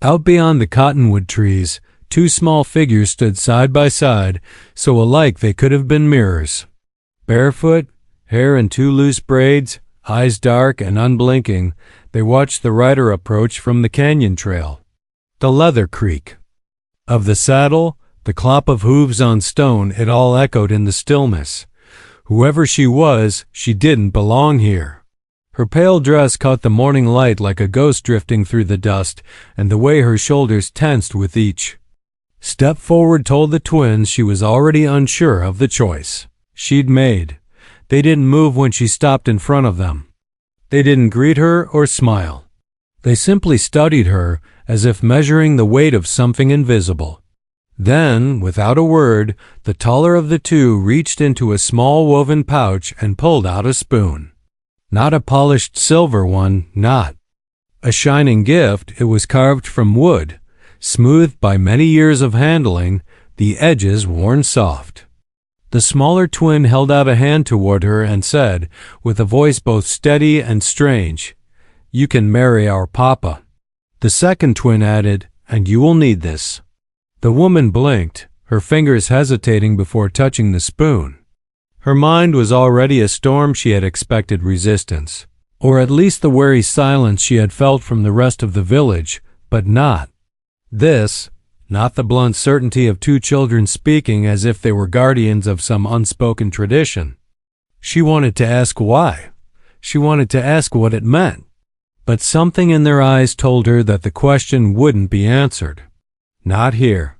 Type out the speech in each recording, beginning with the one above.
Out beyond the cottonwood trees, two small figures stood side by side, so alike they could have been mirrors. Barefoot, hair in two loose braids, eyes dark and unblinking, they watched the rider approach from the canyon trail. The leather creak of the saddle, the clop of hooves on stone, it all echoed in the stillness. Whoever she was, she didn't belong here. Her pale dress caught the morning light like a ghost drifting through the dust, and the way her shoulders tensed with each step forward told the twins she was already unsure of the choice she'd made. They didn't move when she stopped in front of them. They didn't greet her or smile. They simply studied her as if measuring the weight of something invisible. Then, without a word, the taller of the two reached into a small woven pouch and pulled out a spoon. Not a polished silver one, not a shining gift. It was carved from wood, smoothed by many years of handling, the edges worn soft. The smaller twin held out a hand toward her and said, with a voice both steady and strange, "You can marry our papa." The second twin added, "And you will need this." The woman blinked, her fingers hesitating before touching the spoon. Her mind was already a storm. She had expected resistance, or at least the wary silence she had felt from the rest of the village, but not this. Not the blunt certainty of two children speaking as if they were guardians of some unspoken tradition. She wanted to ask why. She wanted to ask what it meant. But something in their eyes told her that the question wouldn't be answered. Not here.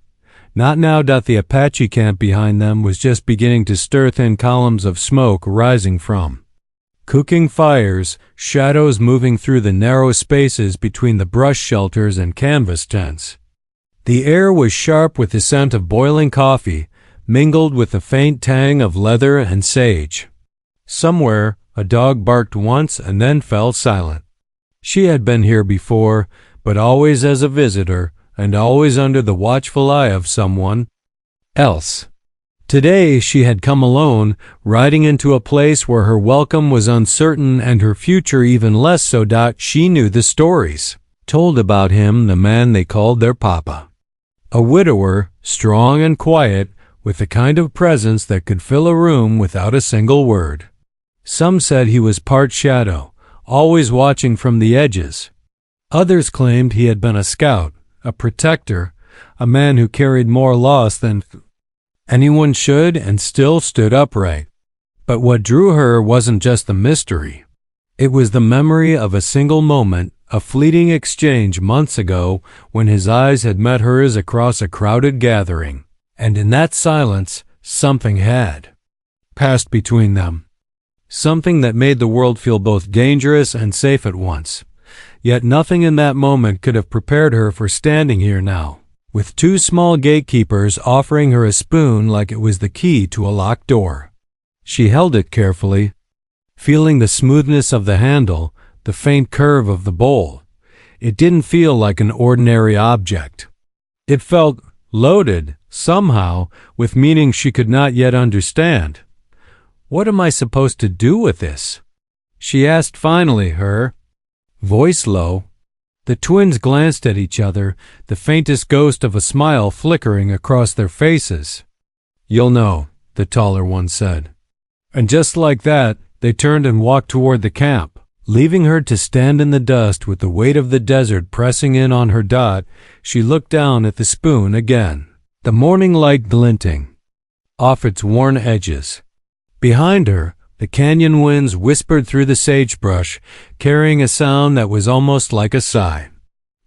Not now that the Apache camp behind them was just beginning to stir thin columns of smoke rising from cooking fires, shadows moving through the narrow spaces between the brush shelters and canvas tents. The air was sharp with the scent of boiling coffee, mingled with the faint tang of leather and sage. Somewhere, a dog barked once and then fell silent. She had been here before, but always as a visitor, and always under the watchful eye of someone else. Today she had come alone, riding into a place where her welcome was uncertain and her future even less so. She knew the stories told about him, the man they called their papa. A widower, strong and quiet, with the kind of presence that could fill a room without a single word. Some said he was part shadow, always watching from the edges. Others claimed he had been a scout, a protector, a man who carried more loss than anyone should and still stood upright. But what drew her wasn't just the mystery. It was the memory of a single moment, a fleeting exchange months ago when his eyes had met hers across a crowded gathering, and in that silence something had passed between them. Something that made the world feel both dangerous and safe at once. Yet nothing in that moment could have prepared her for standing here now, with two small gatekeepers offering her a spoon like it was the key to a locked door. She held it carefully, feeling the smoothness of the handle, the faint curve of the bowl. It didn't feel like an ordinary object. It felt loaded, somehow, with meaning she could not yet understand. "What am I supposed to do with this?" she asked finally, her voice low. The twins glanced at each other, the faintest ghost of a smile flickering across their faces. "You'll know," the taller one said. And just like that, they turned and walked toward the camp. Leaving her to stand in the dust with the weight of the desert pressing in on her. She looked down at the spoon again, the morning light glinting off its worn edges. Behind her, the canyon winds whispered through the sagebrush, carrying a sound that was almost like a sigh.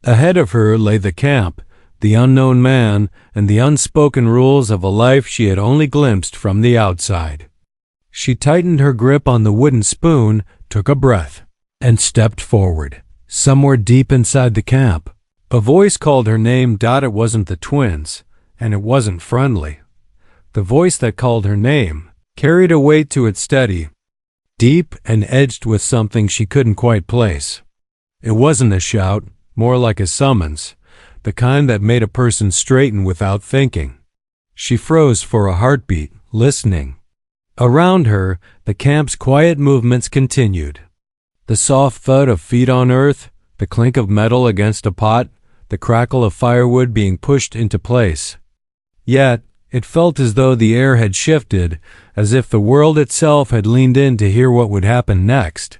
Ahead of her lay the camp, the unknown man, and the unspoken rules of a life she had only glimpsed from the outside. She tightened her grip on the wooden spoon, took a breath, and stepped forward. Somewhere deep inside the camp, a voice called her name. It wasn't the twins, and it wasn't friendly. The voice that called her name carried a weight to it, steady, deep, and edged with something she couldn't quite place. It wasn't a shout, more like a summons, the kind that made a person straighten without thinking. She froze for a heartbeat, listening. Around her, the camp's quiet movements continued. The soft thud of feet on earth, the clink of metal against a pot, the crackle of firewood being pushed into place. Yet, it felt as though the air had shifted, as if the world itself had leaned in to hear what would happen next.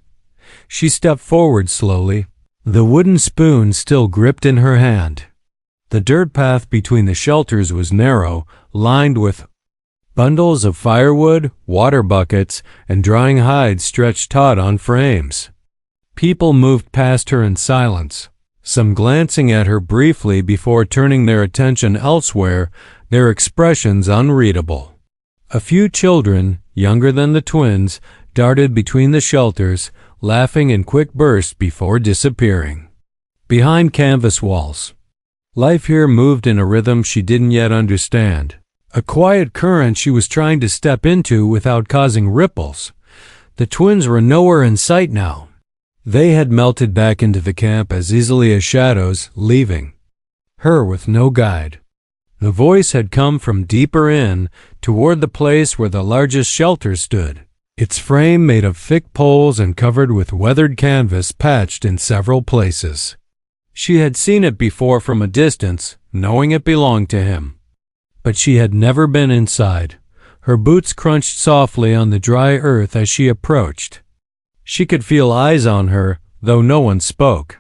She stepped forward slowly, the wooden spoon still gripped in her hand. The dirt path between the shelters was narrow, lined with bundles of firewood, water buckets, and drying hides stretched taut on frames. People moved past her in silence, some glancing at her briefly before turning their attention elsewhere, their expressions unreadable. A few children, younger than the twins, darted between the shelters, laughing in quick bursts before disappearing. Behind canvas walls, life here moved in a rhythm she didn't yet understand, a quiet current she was trying to step into without causing ripples. The twins were nowhere in sight now. They had melted back into the camp as easily as shadows, leaving her with no guide. The voice had come from deeper in, toward the place where the largest shelter stood, its frame made of thick poles and covered with weathered canvas patched in several places. She had seen it before from a distance, knowing it belonged to him. But she had never been inside. Her boots crunched softly on the dry earth as she approached. She could feel eyes on her, though no one spoke.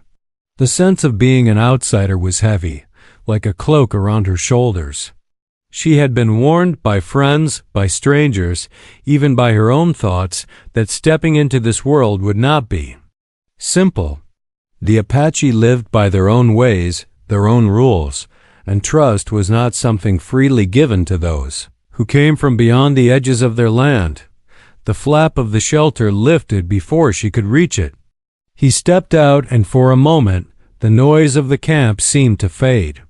The sense of being an outsider was heavy, like a cloak around her shoulders. She had been warned by friends, by strangers, even by her own thoughts, that stepping into this world would not be simple. The Apache lived by their own ways, their own rules, and trust was not something freely given to those who came from beyond the edges of their land. The flap of the shelter lifted before she could reach it. He stepped out, and for a moment, the noise of the camp seemed to fade.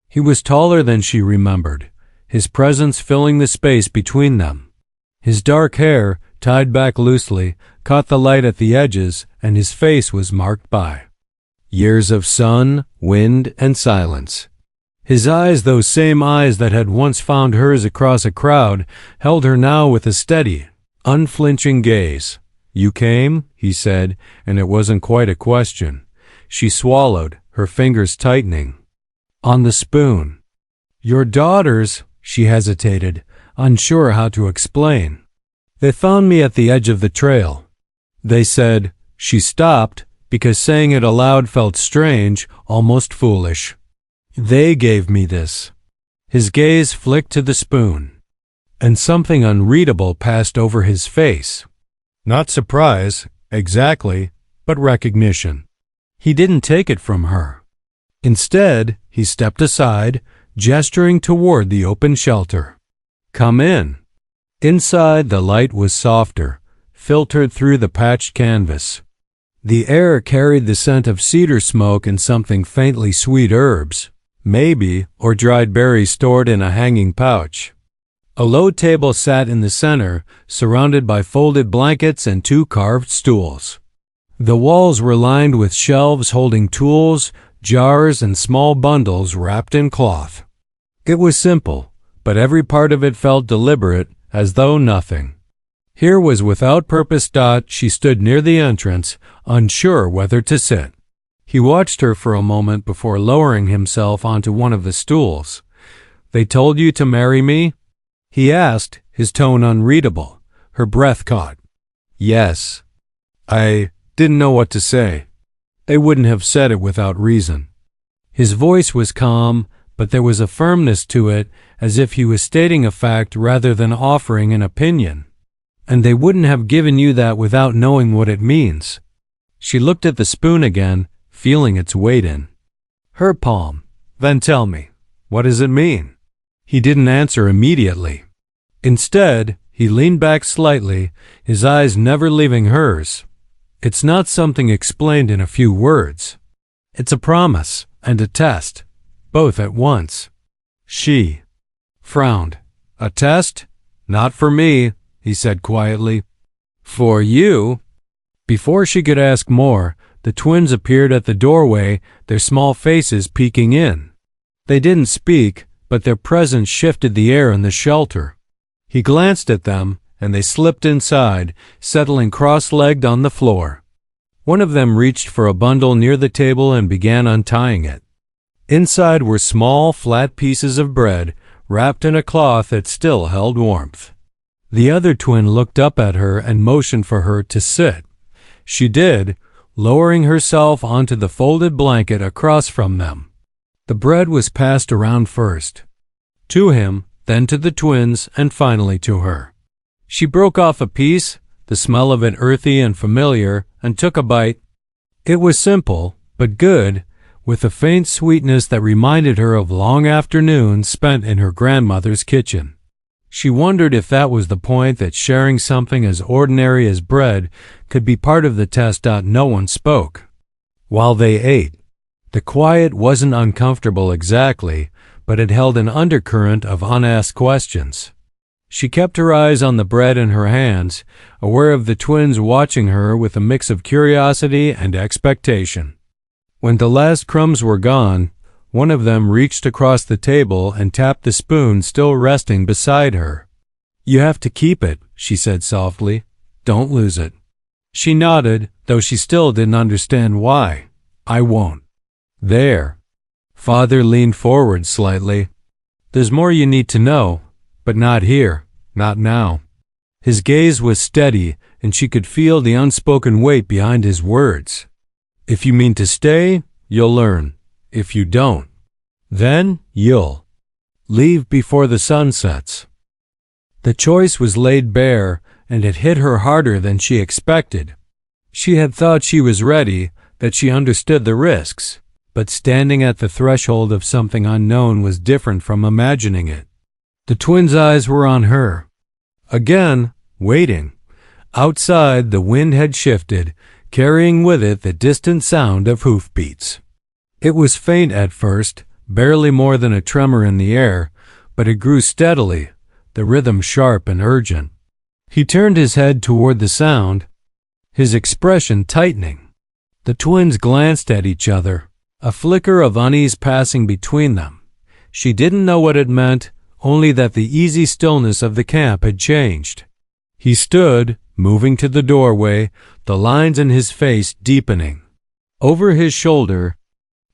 He was taller than she remembered, his presence filling the space between them. His dark hair, tied back loosely, caught the light at the edges, and his face was marked by years of sun, wind, and silence. His eyes, those same eyes that had once found hers across a crowd, held her now with a steady, unflinching gaze. "You came?" he said, and it wasn't quite a question. She swallowed, her fingers tightening on the spoon. "Your daughters," she hesitated, unsure how to explain. "They found me at the edge of the trail. They said," she stopped, because saying it aloud felt strange, almost foolish. "They gave me this." His gaze flicked to the spoon, and something unreadable passed over his face. Not surprise, exactly, but recognition. He didn't take it from her. Instead, he stepped aside, gesturing toward the open shelter. "Come in." Inside, the light was softer, filtered through the patched canvas. The air carried the scent of cedar smoke and something faintly sweet herbs, maybe, or dried berries stored in a hanging pouch. A low table sat in the center, surrounded by folded blankets and two carved stools. The walls were lined with shelves holding tools, jars, and small bundles wrapped in cloth. It was simple, but every part of it felt deliberate, as though nothing here was without purpose. She stood near the entrance, unsure whether to sit. He watched her for a moment before lowering himself onto one of the stools. "They told you to marry me?" he asked, his tone unreadable, her breath caught. "Yes." "I didn't know what to say." They wouldn't have said it without reason. His voice was calm, but there was a firmness to it, as if he was stating a fact rather than offering an opinion. "And they wouldn't have given you that without knowing what it means." She looked at the spoon again, feeling its weight in her palm. "Then tell me, what does it mean?" He didn't answer immediately. Instead, he leaned back slightly, his eyes never leaving hers. "It's not something explained in a few words. It's a promise and a test, both at once." She frowned. "A test? Not for me," he said quietly. "For you?" Before she could ask more, the twins appeared at the doorway, their small faces peeking in. They didn't speak, but their presence shifted the air in the shelter. He glanced at them, and they slipped inside, settling cross-legged on the floor. One of them reached for a bundle near the table and began untying it. Inside were small, flat pieces of bread wrapped in a cloth that still held warmth. The other twin looked up at her and motioned for her to sit. She did, lowering herself onto the folded blanket across from them. The bread was passed around first, to him, then to the twins, and finally to her. She broke off a piece, the smell of it earthy and familiar, and took a bite. It was simple, but good, with a faint sweetness that reminded her of long afternoons spent in her grandmother's kitchen. She wondered if that was the point, that sharing something as ordinary as bread could be part of the test. No one spoke while they ate. The quiet wasn't uncomfortable exactly, but it held an undercurrent of unasked questions. She kept her eyes on the bread in her hands, aware of the twins watching her with a mix of curiosity and expectation. When the last crumbs were gone, one of them reached across the table and tapped the spoon still resting beside her. "You have to keep it," she said softly. "Don't lose it." She nodded, though she still didn't understand why. "I won't." "There." Father leaned forward slightly. "There's more you need to know, but not here, not now." His gaze was steady, and she could feel the unspoken weight behind his words. "If you mean to stay, you'll learn. If you don't, then you'll leave before the sun sets." The choice was laid bare, and it hit her harder than she expected. She had thought she was ready, that she understood the risks, but standing at the threshold of something unknown was different from imagining it. The twins' eyes were on her. Again, waiting. Outside, the wind had shifted, carrying with it the distant sound of hoofbeats. It was faint at first, barely more than a tremor in the air, but it grew steadily, the rhythm sharp and urgent. He turned his head toward the sound, his expression tightening. The twins glanced at each other, a flicker of unease passing between them. She didn't know what it meant, only that the easy stillness of the camp had changed. He stood, moving to the doorway, the lines in his face deepening. Over his shoulder,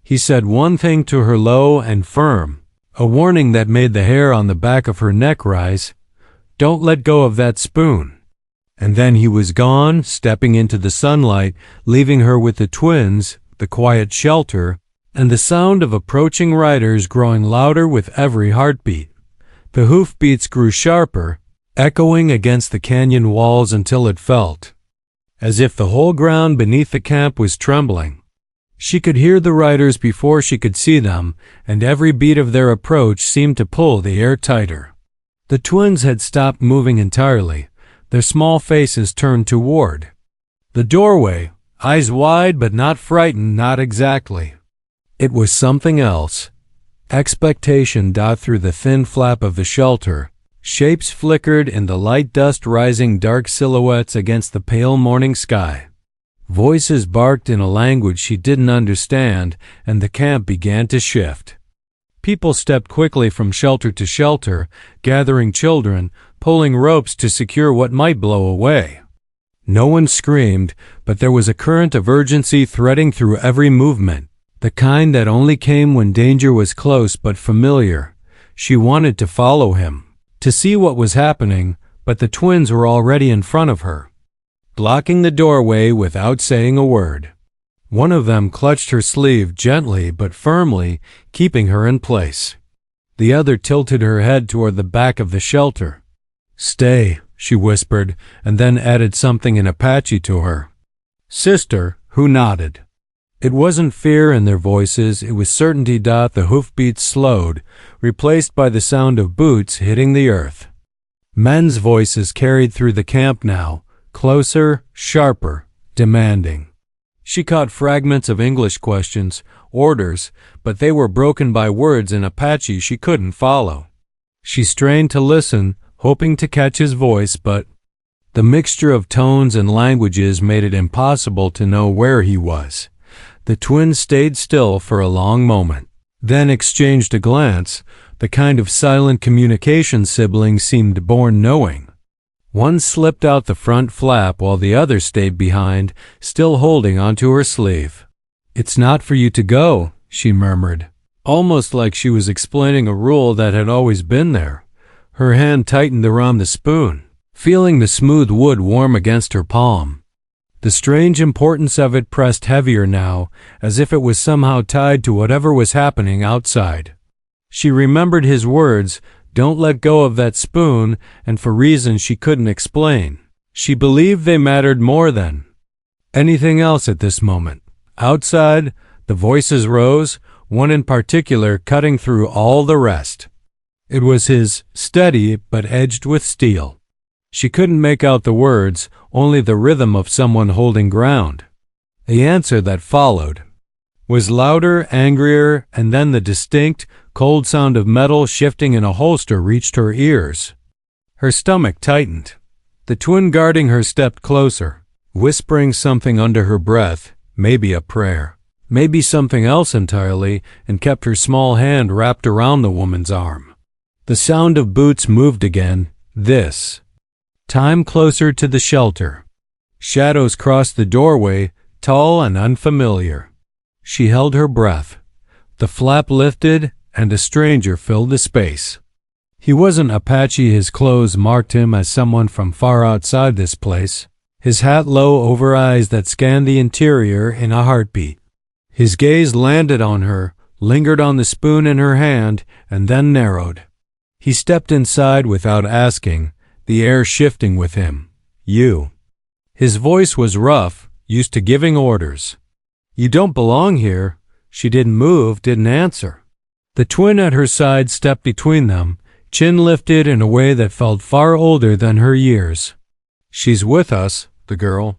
he said one thing to her low and firm, a warning that made the hair on the back of her neck rise. "Don't let go of that spoon." And then he was gone, stepping into the sunlight, leaving her with the twins, the quiet shelter, and the sound of approaching riders growing louder with every heartbeat. The hoofbeats grew sharper, echoing against the canyon walls until it felt as if the whole ground beneath the camp was trembling. She could hear the riders before she could see them, and every beat of their approach seemed to pull the air tighter. The twins had stopped moving entirely, their small faces turned toward the doorway, eyes wide but not frightened, not exactly. It was something else. Expectation dot through the thin flap of the shelter. Shapes flickered in the light dust, rising dark silhouettes against the pale morning sky. Voices barked in a language she didn't understand, and the camp began to shift. People stepped quickly from shelter to shelter, gathering children, pulling ropes to secure what might blow away. No one screamed, but there was a current of urgency threading through every movement, the kind that only came when danger was close but familiar. She wanted to follow him, to see what was happening, but the twins were already in front of her, blocking the doorway without saying a word. One of them clutched her sleeve gently but firmly, keeping her in place. The other tilted her head toward the back of the shelter. "Stay," she whispered, and then added something in Apache to her sister, who nodded. It wasn't fear in their voices, it was certainty. The hoofbeats slowed, replaced by the sound of boots hitting the earth. Men's voices carried through the camp now, closer, sharper, demanding. She caught fragments of English questions, orders, but they were broken by words in Apache she couldn't follow. She strained to listen, hoping to catch his voice, but the mixture of tones and languages made it impossible to know where he was. The twins stayed still for a long moment, then exchanged a glance, the kind of silent communication siblings seemed born knowing. One slipped out the front flap while the other stayed behind, still holding onto her sleeve. "It's not for you to go," she murmured. almost like she was explaining a rule that had always been there. Her hand tightened around the spoon, feeling the smooth wood warm against her palm. The strange importance of it pressed heavier now, as if it was somehow tied to whatever was happening outside. She remembered his words, "Don't let go of that spoon," and for reasons she couldn't explain. She believed they mattered more than anything else at this moment. Outside, the voices rose, one in particular cutting through all the rest. It was his, steady but edged with steel. She couldn't make out the words, only the rhythm of someone holding ground. The answer that followed was louder, angrier, and then the distinct, cold sound of metal shifting in a holster reached her ears. Her stomach tightened. The twin guarding her stepped closer, whispering something under her breath, maybe a prayer, maybe something else entirely, and kept her small hand wrapped around the woman's arm. The sound of boots moved again, this time closer to the shelter. Shadows crossed the doorway, tall and unfamiliar. She held her breath. The flap lifted, and a stranger filled the space. He wasn't Apache. His clothes marked him as someone from far outside this place, his hat low over eyes that scanned the interior in a heartbeat. His gaze landed on her, lingered on the spoon in her hand, and then narrowed. He stepped inside without asking, the air shifting with him. "You." His voice was rough, used to giving orders. "You don't belong here." She didn't move, didn't answer. The twin at her side stepped between them, chin lifted in a way that felt far older than her years. "She's with us," the girl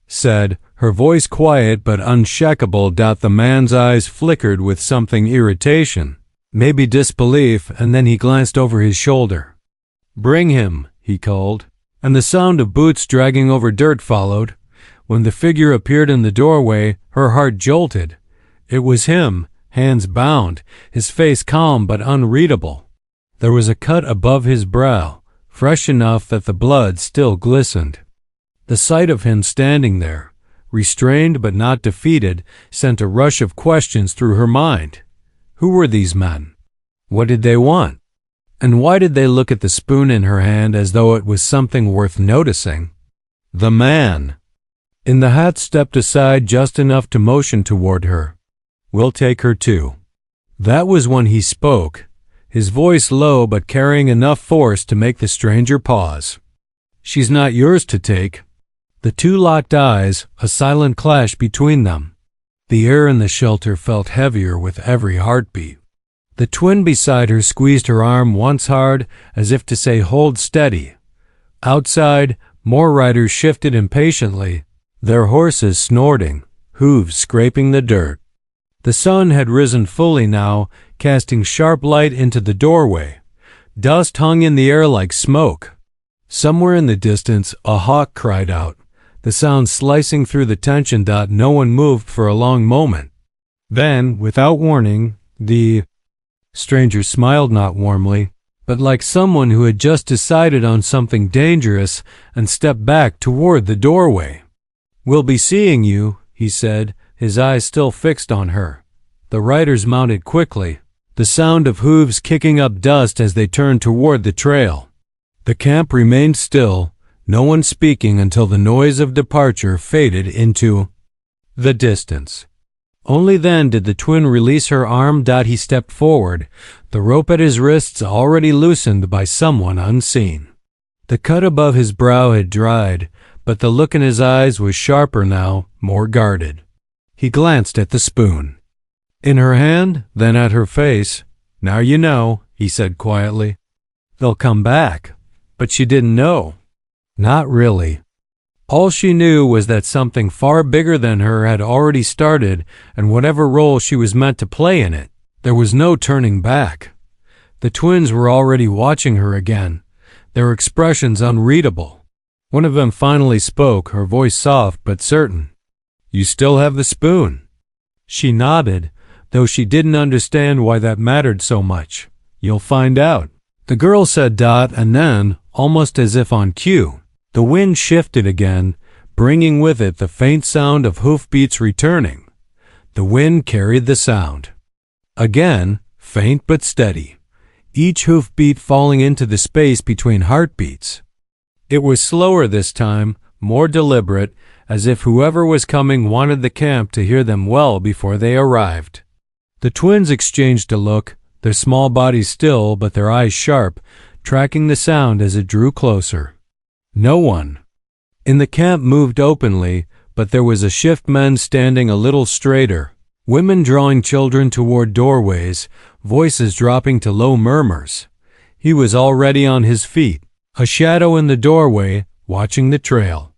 said, her voice quiet but unshakable. The man's eyes flickered with something irritation, maybe disbelief, and then he glanced over his shoulder. "Bring him," he called, and the sound of boots dragging over dirt followed. When the figure appeared in the doorway, her heart jolted. It was him, hands bound, his face calm but unreadable. There was a cut above his brow, fresh enough that the blood still glistened. The sight of him standing there, restrained but not defeated, sent a rush of questions through her mind. Who were these men? What did they want? And why did they look at the spoon in her hand as though it was something worth noticing? The man in the hat stepped aside just enough to motion toward her. "We'll take her too." That was when he spoke, his voice low but carrying enough force to make the stranger pause. "She's not yours to take." The two locked eyes, a silent clash between them. The air in the shelter felt heavier with every heartbeat. The twin beside her squeezed her arm once hard, as if to say, "Hold steady." Outside, more riders shifted impatiently, their horses snorting, hooves scraping the dirt. The sun had risen fully now, casting sharp light into the doorway. Dust hung in the air like smoke. Somewhere in the distance, a hawk cried out, the sound slicing through the tension. No one moved for a long moment. Then, without warning, the stranger smiled, not warmly, but like someone who had just decided on something dangerous, and stepped back toward the doorway. "We'll be seeing you," he said, his eyes still fixed on her. The riders mounted quickly, the sound of hooves kicking up dust as they turned toward the trail. The camp remained still, no one speaking until the noise of departure faded into the distance. Only then did the twin release her arm. He stepped forward, the rope at his wrists already loosened by someone unseen. The cut above his brow had dried, but the look in his eyes was sharper now, more guarded. He glanced at the spoon in her hand, then at her face. "Now you know," he said quietly. "They'll come back." But she didn't know. Not really. All she knew was that something far bigger than her had already started, and whatever role she was meant to play in it, there was no turning back. The twins were already watching her again, their expressions unreadable. One of them finally spoke, her voice soft but certain. "You still have the spoon." She nodded, though she didn't understand why that mattered so much. "You'll find out," the girl said. And then, almost as if on cue, the wind shifted again, bringing with it the faint sound of hoofbeats returning. The wind carried the sound. Again, faint but steady, each hoofbeat falling into the space between heartbeats. It was slower this time, more deliberate, as if whoever was coming wanted the camp to hear them well before they arrived. The twins exchanged a look, their small bodies still but their eyes sharp, tracking the sound as it drew closer. No one in the camp moved openly, but there was a shift: men standing a little straighter, women drawing children toward doorways, voices dropping to low murmurs. He was already on his feet, a shadow in the doorway, watching the trail.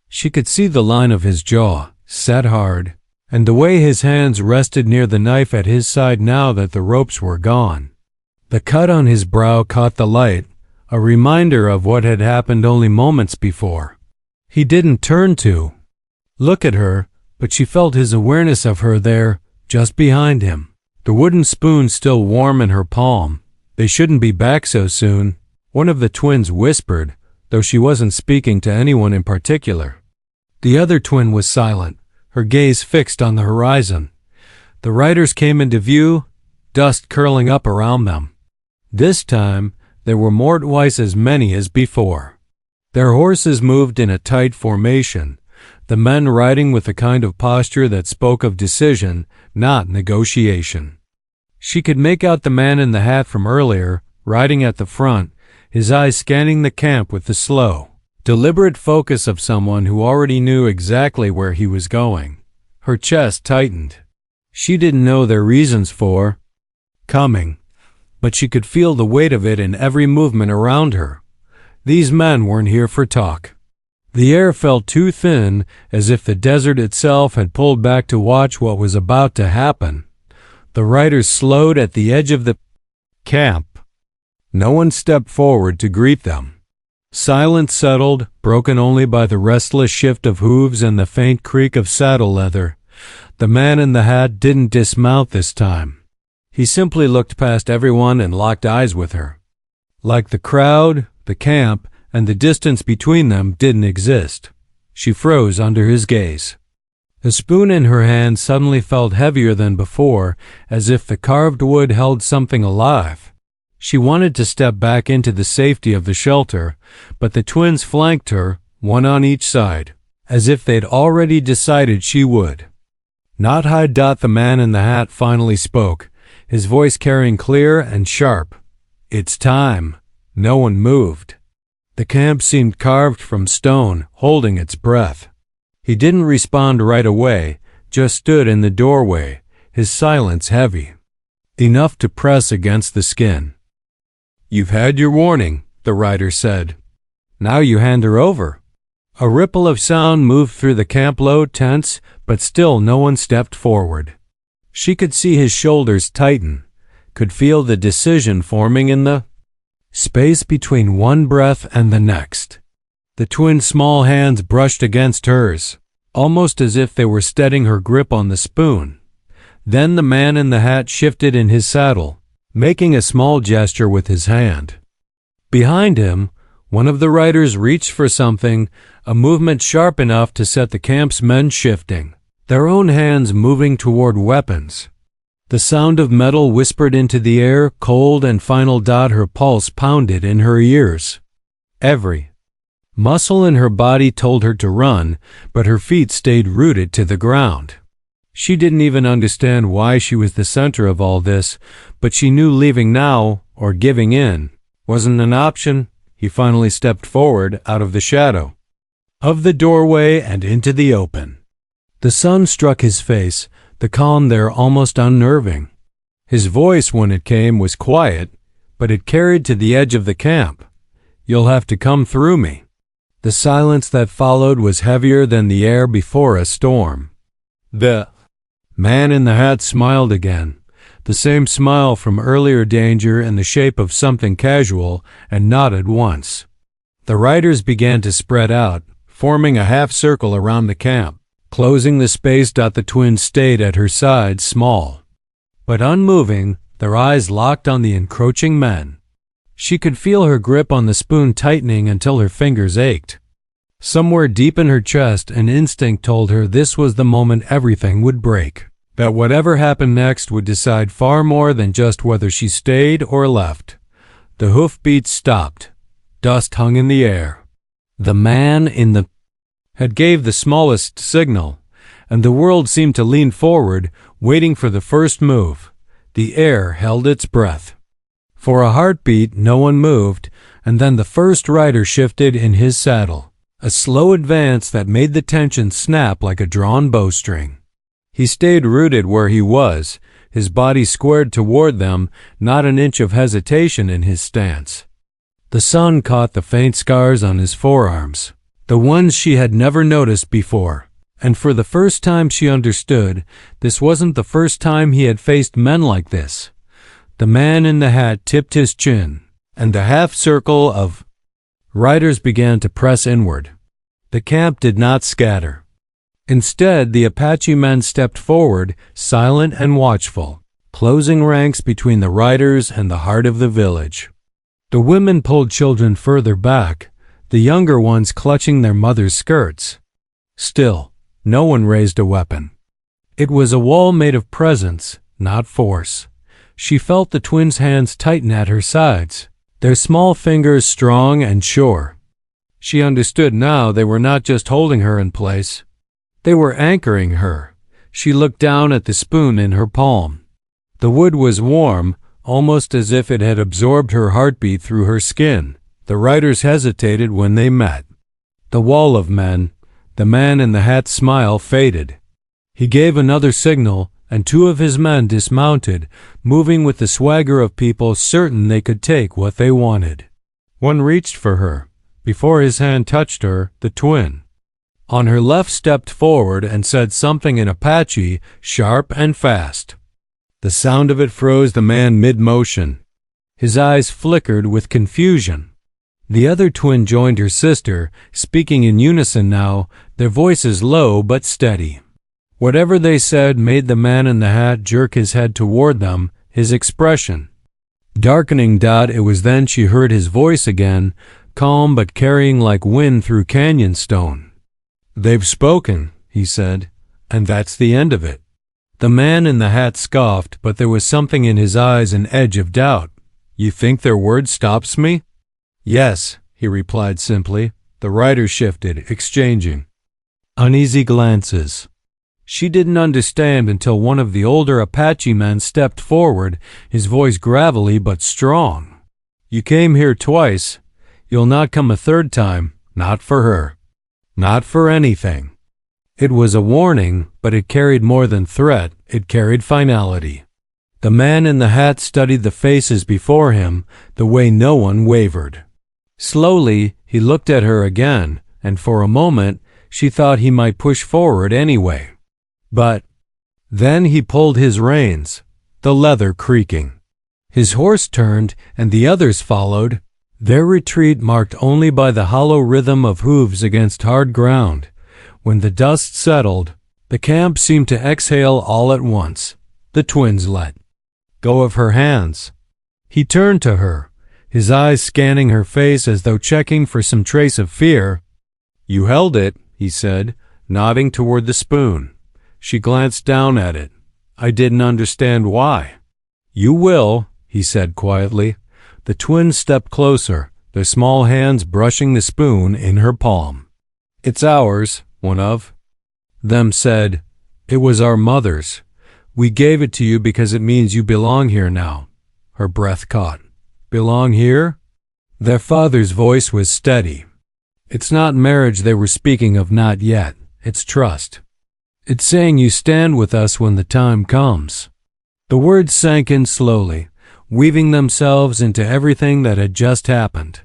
She could see the line of his jaw, set hard, and the way his hands rested near the knife at his side now that the ropes were gone. The cut on his brow caught the light, a reminder of what had happened only moments before. He didn't turn to look at her, but she felt his awareness of her there, just behind him, the wooden spoon still warm in her palm. They shouldn't be back so soon, one of the twins whispered, though she wasn't speaking to anyone in particular. The other twin was silent, her gaze fixed on the horizon. The riders came into view, dust curling up around them. This time, there were more twice as many as before. Their horses moved in a tight formation, the men riding with a kind of posture that spoke of decision, not negotiation. She could make out the man in the hat from earlier, riding at the front, his eyes scanning the camp with the slow, deliberate focus of someone who already knew exactly where he was going. Her chest tightened. She didn't know their reasons for coming, but she could feel the weight of it in every movement around her. These men weren't here for talk. The air felt too thin, as if the desert itself had pulled back to watch what was about to happen. The riders slowed at the edge of the camp. No one stepped forward to greet them. Silence settled, broken only by the restless shift of hooves and the faint creak of saddle leather. The man in the hat didn't dismount this time. He simply looked past everyone and locked eyes with her. Like the crowd, the camp, and the distance between them didn't exist. She froze under his gaze. The spoon in her hand suddenly felt heavier than before, as if the carved wood held something alive. She wanted to step back into the safety of the shelter, but the twins flanked her, one on each side, as if they'd already decided she would. Not hide. The man in the hat finally spoke, his voice carrying clear and sharp. It's time. No one moved. The camp seemed carved from stone, holding its breath. He didn't respond right away, just stood in the doorway, his silence heavy, enough to press against the skin. You've had your warning, the rider said. Now you hand her over. A ripple of sound moved through the camp, low, tense, but still no one stepped forward. She could see his shoulders tighten, could feel the decision forming in the space between one breath and the next. The twins' small hands brushed against hers, almost as if they were steadying her grip on the spoon. Then the man in the hat shifted in his saddle, making a small gesture with his hand. Behind him, one of the riders reached for something, a movement sharp enough to set the camp's men shifting, their own hands moving toward weapons. The sound of metal whispered into the air, cold and final. Her pulse pounded in her ears. Every muscle in her body told her to run, but her feet stayed rooted to the ground. She didn't even understand why she was the center of all this, but she knew leaving now, or giving in, wasn't an option. He finally stepped forward out of the shadow of the doorway and into the open. The sun struck his face, the calm there almost unnerving. His voice, when it came, was quiet, but it carried to the edge of the camp. You'll have to come through me. The silence that followed was heavier than the air before a storm. The man in the hat smiled again, the same smile from earlier danger in the shape of something casual, and nodded once. The riders began to spread out, forming a half circle around the camp, closing the space. The twins stayed at her side, small but unmoving, their eyes locked on the encroaching men. She could feel her grip on the spoon tightening until her fingers ached. Somewhere deep in her chest, an instinct told her this was the moment everything would break. that whatever happened next would decide far more than just whether she stayed or left. The hoofbeats stopped. Dust hung in the air. The man in the had gave the smallest signal, and the world seemed to lean forward, waiting for the first move. The air held its breath. For a heartbeat, no one moved, and then the first rider shifted in his saddle, a slow advance that made the tension snap like a drawn bowstring. He stayed rooted where he was, his body squared toward them, not an inch of hesitation in his stance. The sun caught the faint scars on his forearms, the ones she had never noticed before, and for the first time she understood this wasn't the first time he had faced men like this. The man in the hat tipped his chin, and the half-circle of riders began to press inward. The camp did not scatter. Instead, the Apache men stepped forward, silent and watchful, closing ranks between the riders and the heart of the village. The women pulled children further back, the younger ones clutching their mothers' skirts. Still, no one raised a weapon. It was a wall made of presence, not force. She felt the twins' hands tighten at her sides, their small fingers strong and sure. She understood now they were not just holding her in place. They were anchoring her. She looked down at the spoon in her palm. The wood was warm, almost as if it had absorbed her heartbeat through her skin. The riders hesitated when they met. The wall of men, the man in the hat's smile faded. He gave another signal, and two of his men dismounted, moving with the swagger of people certain they could take what they wanted. One reached for her. Before his hand touched her, the twin on her left stepped forward and said something in Apache, sharp and fast. The sound of it froze the man mid-motion. His eyes flickered with confusion. The other twin joined her sister, speaking in unison now, their voices low but steady. Whatever they said made the man in the hat jerk his head toward them, his expression darkening. It was then she heard his voice again, calm but carrying like wind through canyon stone. "They've spoken," he said, "and that's the end of it." The man in the hat scoffed, but there was something in his eyes, an edge of doubt. "You think their word stops me?" "Yes," he replied simply. The riders shifted, exchanging uneasy glances. She didn't understand until one of the older Apache men stepped forward, his voice gravelly but strong. "You came here twice. You'll not come a third time, not for her. Not for anything." It was a warning, but it carried more than threat, it carried finality. The man in the hat studied the faces before him, the way no one wavered. Slowly, he looked at her again, and for a moment, she thought he might push forward anyway. But then he pulled his reins, the leather creaking. His horse turned, and the others followed, their retreat marked only by the hollow rhythm of hooves against hard ground. When the dust settled, the camp seemed to exhale all at once. The twins let go of her hands. He turned to her, his eyes scanning her face as though checking for some trace of fear. "You held it," he said, nodding toward the spoon. She glanced down at it. "I didn't understand why." "You will," he said quietly. The twins stepped closer, their small hands brushing the spoon in her palm. "It's ours," one of them said. "It was our mother's. We gave it to you because it means you belong here now." Her breath caught. "Belong here?" Their father's voice was steady. "It's not marriage they were speaking of, not yet. It's trust. It's saying you stand with us when the time comes." The words sank in slowly, weaving themselves into everything that had just happened.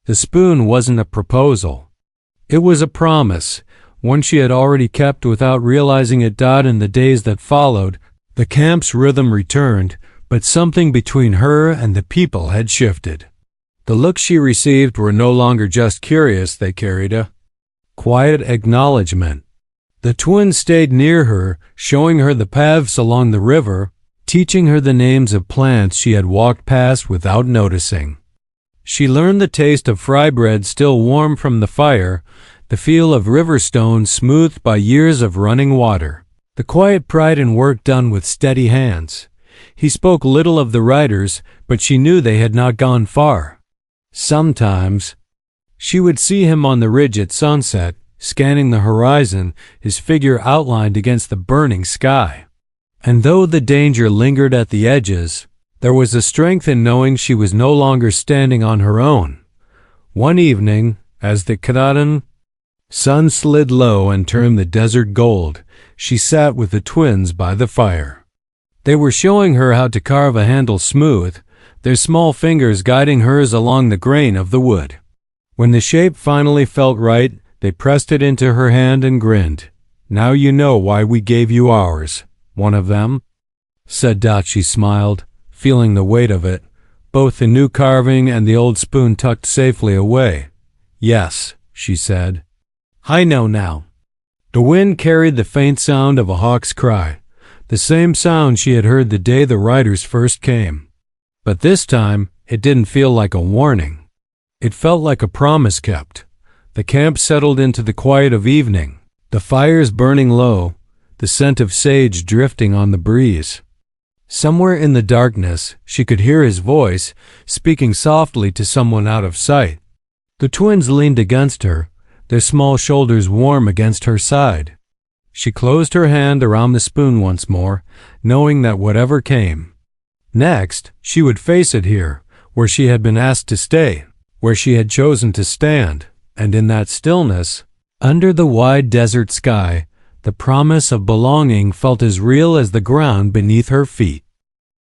The spoon wasn't a proposal. It was a promise, one she had already kept without realizing it. In the days that followed, the camp's rhythm returned, but something between her and the people had shifted. The looks she received were no longer just curious, they carried a quiet acknowledgement. The twins stayed near her, showing her the paths along the river, teaching her the names of plants she had walked past without noticing. She learned the taste of fry bread still warm from the fire, the feel of river stones smoothed by years of running water. The quiet pride in work done with steady hands. He spoke little of the riders, but she knew they had not gone far. Sometimes she would see him on the ridge at sunset, scanning the horizon, his figure outlined against the burning sky. And though the danger lingered at the edges, there was a strength in knowing she was no longer standing on her own. One evening, as the Kanadan sun slid low and turned the desert gold, she sat with the twins by the fire. They were showing her how to carve a handle smooth, their small fingers guiding hers along the grain of the wood. When the shape finally felt right, they pressed it into her hand and grinned. "Now you know why we gave you ours, one of them," said Dot. She smiled, feeling the weight of it, both the new carving and the old spoon tucked safely away. "Yes," she said. "I know now." The wind carried the faint sound of a hawk's cry, the same sound she had heard the day the riders first came. But this time, it didn't feel like a warning. It felt like a promise kept. The camp settled into the quiet of evening, the fires burning low, the scent of sage drifting on the breeze. Somewhere in the darkness, she could hear his voice, speaking softly to someone out of sight. The twins leaned against her, their small shoulders warm against her side. She closed her hand around the spoon once more, knowing that whatever came next, she would face it here, where she had been asked to stay, where she had chosen to stand, and in that stillness, under the wide desert sky, the promise of belonging felt as real as the ground beneath her feet.